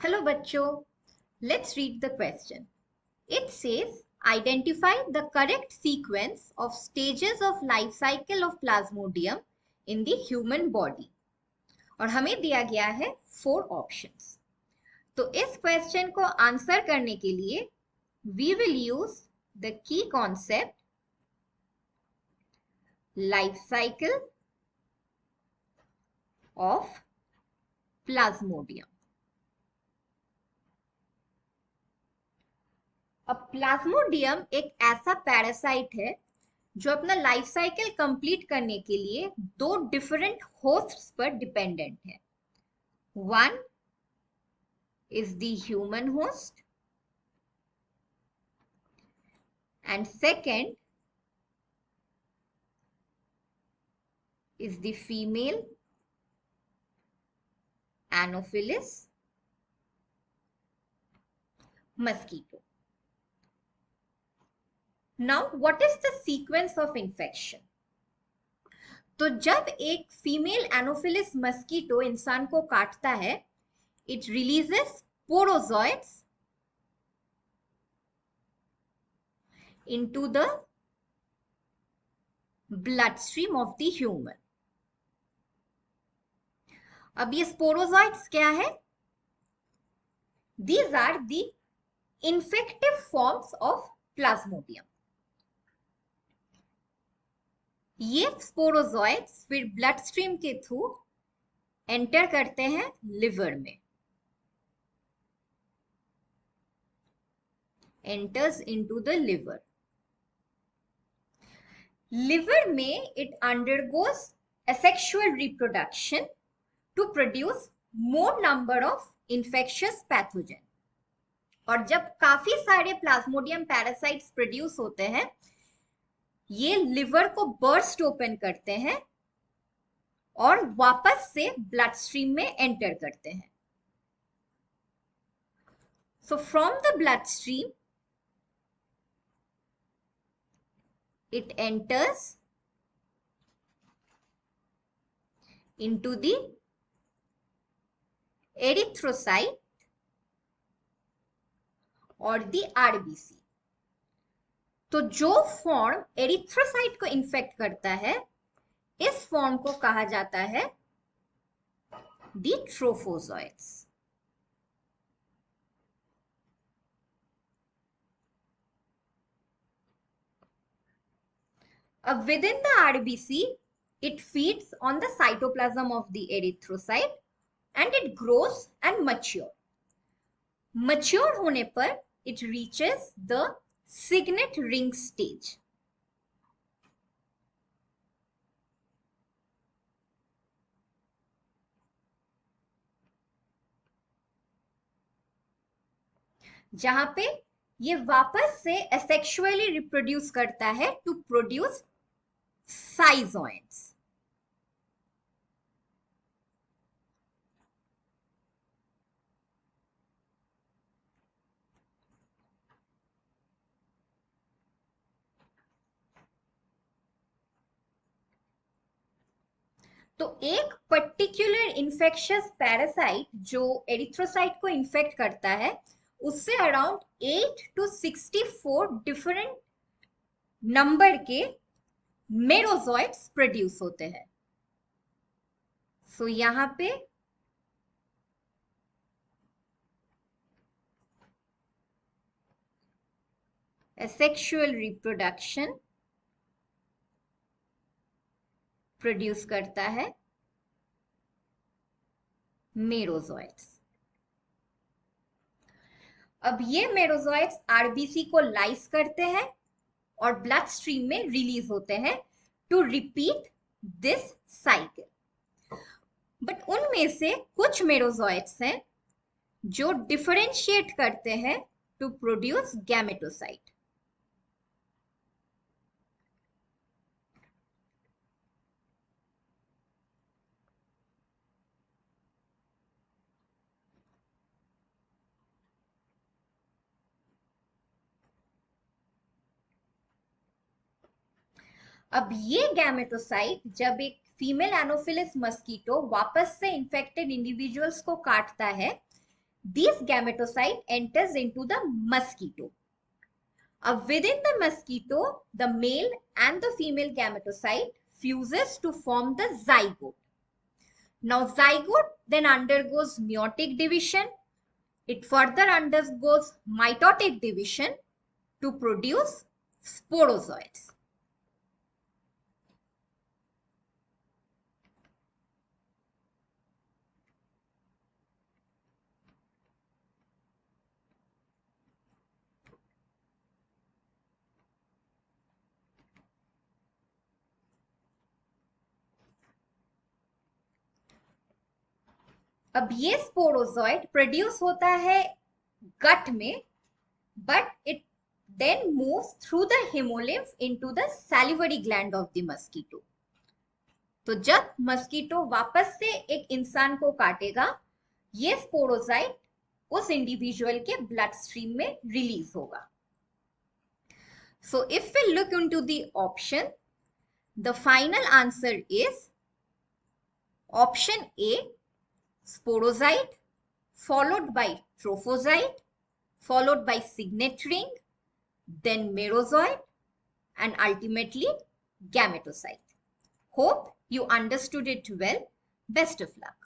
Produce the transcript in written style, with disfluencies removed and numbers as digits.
Hello bachcho, let's read the question. It says identify the correct sequence of stages of life cycle of plasmodium in the human body. और हमें दिया गया है 4 options. तो इस question को answer करने के लिए we will use the key concept life cycle of plasmodium. अब प्लाज्मोडियम एक ऐसा पैरासाइट है जो अपना लाइफ साइकिल कंप्लीट करने के लिए 2 डिफरेंट होस्ट्स पर डिपेंडेंट है. One is the human host and second is the female Anopheles mosquito. Now, what is the sequence of infection? तो जब एक फीमेल एनोफिलिस मस्कीटो इंसान को काटता है, it releases sporozoites into the bloodstream of the human. अब ये sporozoites क्या है? These are the infective forms of plasmodium. ये स्पोरोजॉइट्स फिर ब्लड स्ट्रीम के थ्रू एंटर करते हैं लिवर में. Enters into the liver. Liver में it undergoes asexual reproduction to produce more number of infectious pathogen. और जब काफी सारे प्लाज्मोडियम पैरासाइट्स प्रोड्यूस होते हैं, ये लिवर को बर्स्ट ओपन करते हैं और वापस से ब्लड स्ट्रीम में एंटर करते हैं. So from the blood stream it enters into the erythrocyte और द आरबीसी. तो जो फॉर्म एरिथ्रोसाइट को इन्फेक्ट करता है, इस फॉर्म को कहा जाता है द ट्रोफोजोइट्स. अब with in the RBC it feeds on the cytoplasm of the erythrocyte and it grows and mature होने पर it reaches the signet ring stage. जहां पे ये वापस से asexually रिप्रोड्यूस करता है to produce साइजोइड्स. तो एक पर्टिकुलर इन्फेक्शियस पैरासाइट जो एरिथ्रोसाइट को इन्फेक्ट करता है, उससे अराउंड 8 to 64 डिफरेंट नंबर के मेरोजोइट्स प्रोड्यूस होते हैं. सो यहां पे सेक्सुअल रिप्रोडक्शन प्रोड्यूस करता है मेरोजोइट्स. अब ये मेरोजोइट्स आरबीसी को लाइस करते हैं और ब्लड स्ट्रीम में रिलीज होते हैं to repeat this cycle. But उनमें से कुछ मेरोजोइट्स हैं जो डिफरेंशिएट करते हैं टू प्रोड्यूस गैमेटोसाइट. अब ये गैमेटोसाइट जब एक फीमेल एनोफिलिस मस्कीटो वापस से इंफेक्टेड इंडिविजुअल्स को काटता है, These gametocyte enters into the mosquito. Within the mosquito, the male and the female gametocyte fuses to form the zygote. Now, zygote then undergoes meiotic division. It further undergoes mitotic division to produce sporozoites. अब ये sporozoite produce होता है गट में, but it then moves through the hemolymph into the salivary gland of the mosquito. तो जब mosquito वापस से एक इंसान को काटेगा, ये स्पोरोजाइट उस इंडिविजुअल के ब्लड स्ट्रीम में रिलीज होगा. So if we look into the option, the final answer is option A, sporozoite, followed by trophozoite, followed by signet ring, then merozoite, and ultimately gametocyte. Hope you understood it well. Best of luck.